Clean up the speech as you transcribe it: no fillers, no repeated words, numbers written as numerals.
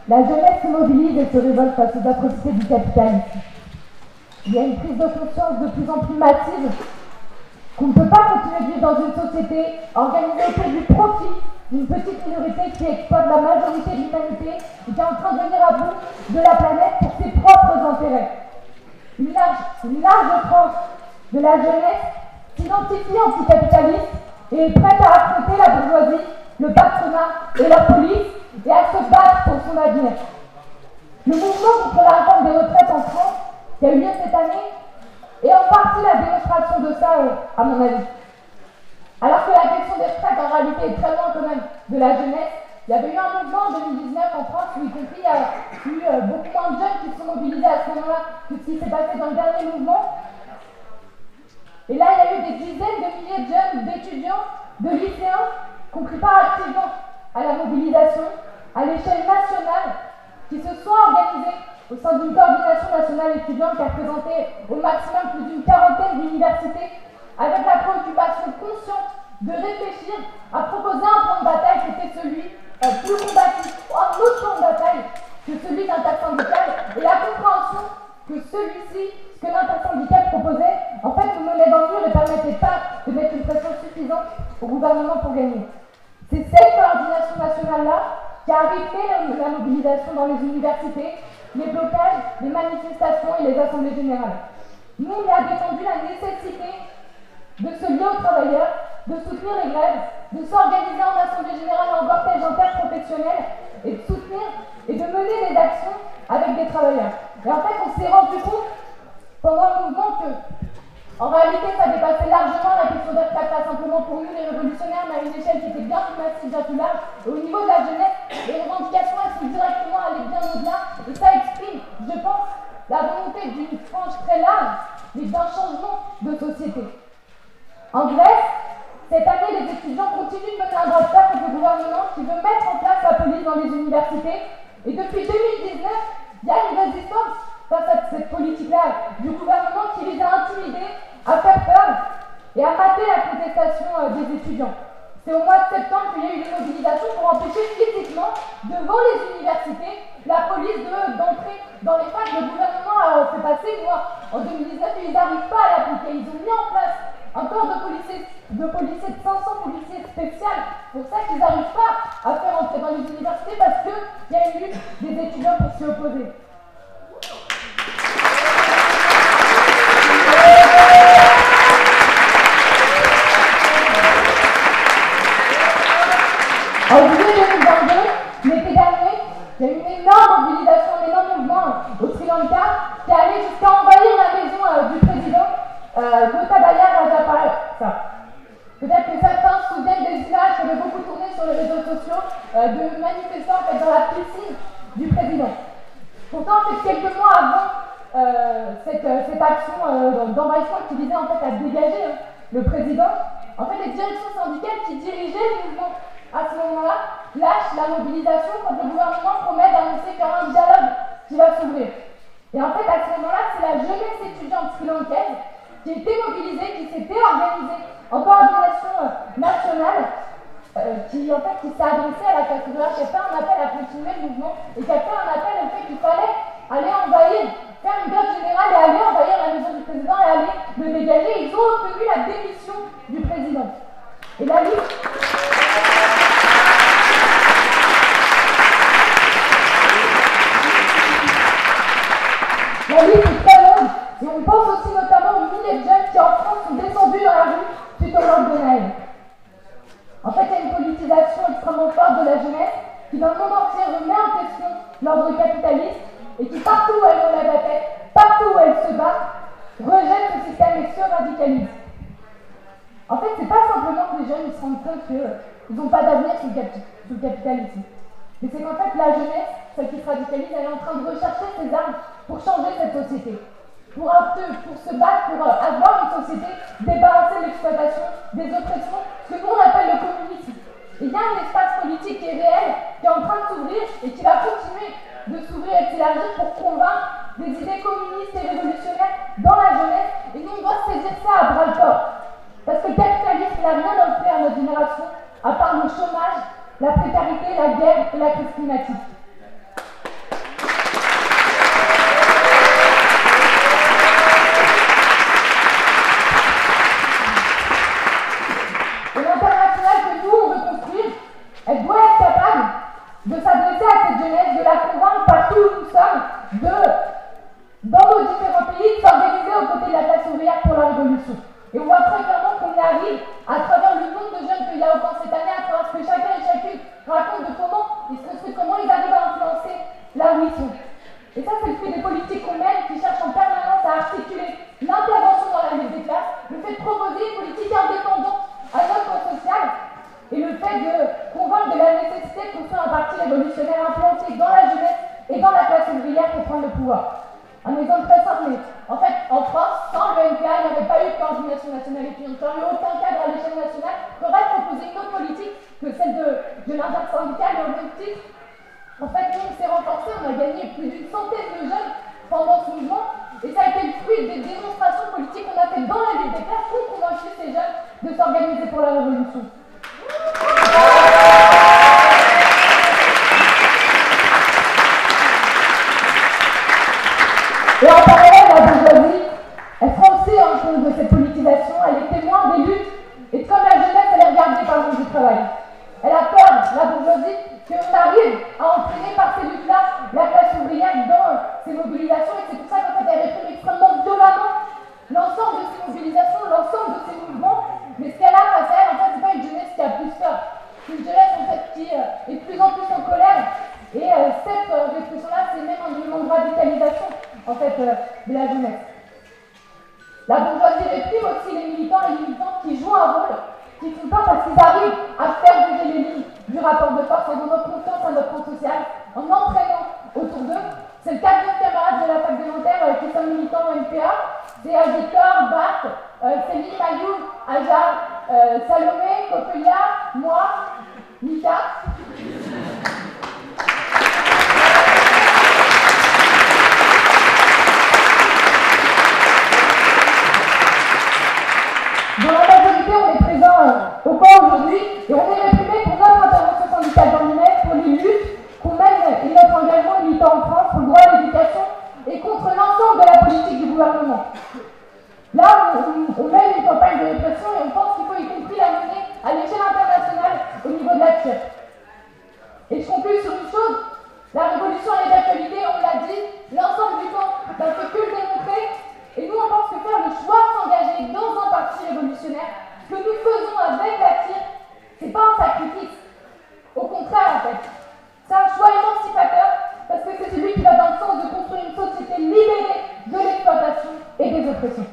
La jeunesse se mobilise et se révolte face aux atrocités du capitalisme. Il y a une prise de conscience de plus en plus massive qu'on ne peut pas continuer de vivre dans une société organisée autour du profit d'une petite minorité qui exploite la majorité de l'humanité et qui est en train de venir à bout de la planète pour ses propres intérêts. Une large tranche de la jeunesse s'identifie anticapitaliste et est prête à affronter la bourgeoisie, le patronat et la police et à se battre pour son avenir. Le mouvement contre la réforme des retraites en France, qui a eu lieu cette année, est en partie la démonstration de ça, à mon avis. Alors que la question des retraites en réalité est très loin quand même de la jeunesse, il y avait eu un mouvement en 2019 en France où y compris il y a eu beaucoup moins de jeunes qui se sont mobilisés à ce moment-là que ce qui s'est passé dans le dernier mouvement. Et là, il y a eu des dizaines de milliers de jeunes, d'étudiants, de lycéens qui ont pris part activement à la mobilisation à l'échelle nationale, qui se sont organisés au sein d'une coordination nationale étudiante qui a représenté au maximum plus d'une quarantaine d'universités, avec la préoccupation consciente de réfléchir à proposer un plan de bataille qui était celui plus combatif, un autre plan de bataille que celui d'intersyndicale, et la compréhension que celui-ci, ce que l'intersyndicale proposait, en fait nous menait dans le mur et ne permettait pas de mettre une pression suffisante au gouvernement pour gagner. C'est cette coordination nationale-là qui a rythmé la mobilisation dans les universités, les blocages, les manifestations et les assemblées générales. Nous, on a défendu la nécessité de se lier aux travailleurs, de soutenir les grèves, de s'organiser en assemblée générale et en cortège interprofessionnel et de soutenir et de mener des actions avec des travailleurs. Et en fait, on s'est rendu compte pendant le mouvement que, en réalité, ça dépassait largement la question des retraites, pas simplement pour nous les révolutionnaires, mais à une échelle qui était bien plus massive, bien plus large. Et au niveau de la jeunesse, les revendications, elles sont directement allées bien au-delà, et ça exprime, je pense, la volonté d'une frange très large, mais d'un changement de société. En Grèce, cette année, les étudiants continuent de mener un bras de fer contre le gouvernement qui veut mettre en place la police dans les universités. Et depuis 2019, il y a une résistance face à cette politique-là du gouvernement qui les a intimidés, à faire peur et à mater la contestation des étudiants. C'est au mois de septembre qu'il y a eu des mobilisations pour empêcher physiquement, devant les universités, la police d'entrer dans les facs. Le gouvernement a fait passer, en 2019, ils n'arrivent pas à l'appliquer. Ils ont mis en place un corps de policiers de 500 policiers spéciaux. Pour ça qu'ils n'arrivent pas à faire entrer dans les universités parce qu'il y a eu des étudiants pour s'y opposer. En juillet 2022, l'été dernier, il y a eu une énorme mobilisation, un énorme mouvement au Sri Lanka qui allait jusqu'à envahir la maison du président Gotabaya Rajapaksa. Peut-être que certains se souviennent des images qui avaient beaucoup tourné sur les réseaux sociaux de manifestants en fait, dans la piscine du président. Pourtant, c'est quelques mois avant cette action d'envahissement qui visait en fait à dégager le président, en fait les directions syndicales qui dirigeaient le mouvement à ce moment-là lâchent la mobilisation quand le gouvernement promet d'annoncer qu'il y aura un dialogue qui va s'ouvrir. Et en fait à ce moment-là, c'est la jeunesse étudiante sri-lankaise qui était mobilisée, qui s'était organisée en coordination nationale, qui s'est adressée à la classe ouvrière, qui a fait un appel à continuer le mouvement et qui a fait un appel au fait qu'il fallait aller envahir, faire une grève générale et aller envahir la maison du président et aller le dégager. Ils ont obtenu la démission du président. Et la lutte... La liste est très longue et on pense aussi notamment aux milliers de jeunes qui en France sont descendus dans la rue suite au lockdown. En fait, il y a une politisation extrêmement forte de la jeunesse qui dans le monde entier remet en question l'ordre capitaliste et qui partout où elle relève la tête, partout où elle se bat, rejette ce système et se radicalise. En fait, c'est pas simplement que les jeunes se rendent compte qu'ils n'ont pas d'avenir sous le capitalisme. Mais c'est qu'en fait, la jeunesse, celle qui se radicalise, elle est en train de rechercher ses armes pour changer cette société. Pour se battre, pour avoir une société débarrassée de l'exploitation, des oppressions, ce que nous on appelle le communisme. Et il y a un espace politique qui est réel, qui est en train de s'ouvrir et qui va continuer de s'ouvrir et de s'élargir pour convaincre des idées communistes et révolutionnaires dans la jeunesse. Et nous, on doit saisir ça à bras-le-corps. Parce que le capitalisme n'a rien à offrir à notre génération, à part le chômage, la précarité, la guerre et la crise climatique. dans nos différents pays, de s'organiser aux côtés de la classe ouvrière pour la révolution. Et on voit très clairement qu'on y arrive à travers le nombre de jeunes qu'il y a au camp cette année, à travers ce que chacun et chacune raconte de comment ils se construisent, comment ils arrivent à influencer là où ils sont. Et ça, c'est le fait des politiques qu'on mène qui cherchent en permanence à articuler l'intervention dans la lutte des classes, le fait de proposer une politique indépendante à notre camp social, et le fait de convaincre de la nécessité de construire un parti révolutionnaire implanté dans la jeunesse et dans la classe ouvrière pour prendre le pouvoir. Un exemple très simple, mais en fait, en France, sans le NPA, il n'y avait pas eu de coordination nationale étudiante, il n'y avait aucun cadre à l'échelle nationale qui aurait proposé une autre politique que celle de l'intersyndicale et au même titre. En fait, nous, on s'est renforcés, on a gagné plus d'une centaine de jeunes pendant ce mouvement, et ça a été le fruit des démonstrations politiques qu'on a fait dans la lutte des classes pour convaincre ces jeunes de s'organiser pour la révolution. Et en parallèle, la bourgeoisie, elle se rend aussi en compte de cette politisation, elle est témoin des luttes, et comme la jeunesse, elle est regardée par le monde du travail. Elle a peur, la bourgeoisie, qu'on arrive à entraîner par ces luttes-là la classe ouvrière dans ces mobilisations, et c'est pour ça qu'en fait, elle réprime extrêmement violemment l'ensemble de ces mobilisations, l'ensemble de ces mouvements, mais ce qu'elle a face à elle, en fait, c'est pas une jeunesse qui a plus peur, c'est une jeunesse en fait qui est de plus en plus en colère, et cette répression-là, c'est même un élément de radicalisation en fait, de la jeunesse. La bourgeoisie réprime aussi les militants et les militantes qui jouent un rôle, qui font peur parce qu'ils arrivent à faire bouger les lignes du rapport de force en donnant confiance à notre camp social, en entraînant autour d'eux. C'est le cas de nos camarades de la fac de Nanterre qui sont militants au NPA. C'est Victor, Bart, Céline, Mayou, Aja, Salomé, Copelia, moi, Mika. Dans la majorité, on est présent au camp aujourd'hui et on est réprimé pour notre intervention syndicale dans l'INES, pour les luttes qu'on mène et notre engagement militant en France pour le droit à l'éducation et contre l'ensemble de la politique du gouvernement. Là, on mène une campagne de répression et on pense qu'il faut y compris la mener à l'échelle internationale au niveau de la Tchèque. Et je conclue sur une chose, la révolution est d'actualité, on l'a dit, l'ensemble du camp n'a fait que le démontrer. Et nous, on pense que faire le choix de s'engager dans un parti révolutionnaire, ce que nous faisons avec la TIR, c'est pas un sacrifice. Au contraire, en fait. C'est un choix émancipateur, parce que c'est celui qui va dans le sens de construire une société libérée de l'exploitation et des oppressions.